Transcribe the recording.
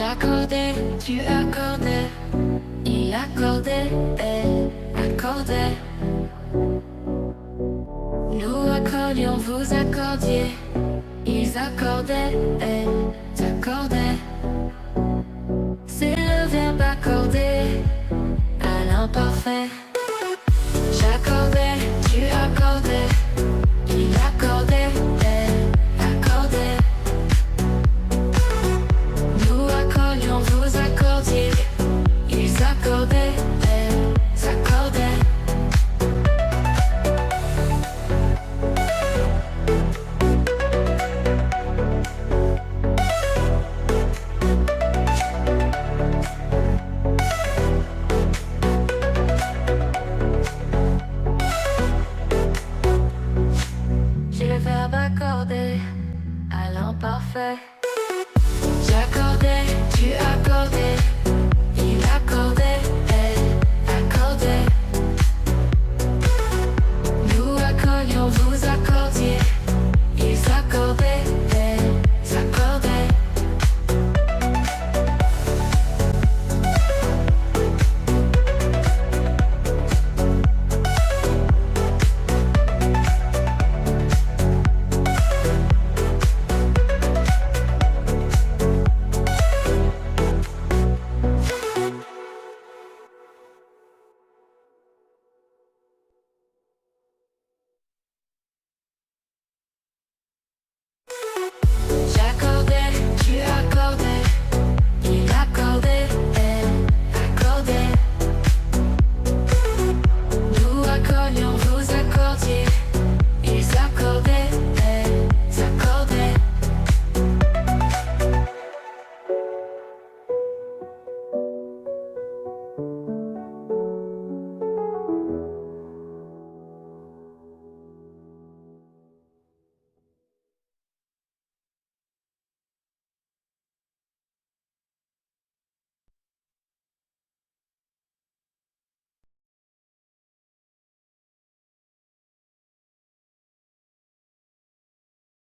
J'accordais, tu accordais, il accordait, elle accordait. Nous accordions, vous accordiez, ils accordaient, elles accordaient. C'est le verbe accorder à l'imparfait. J'accordais, tu accordais, il accordait, elle accordait. Nous accordions, vous accordiez, ils accordaient, elles accordaient. J'ai le verbe accorder à l'imparfait.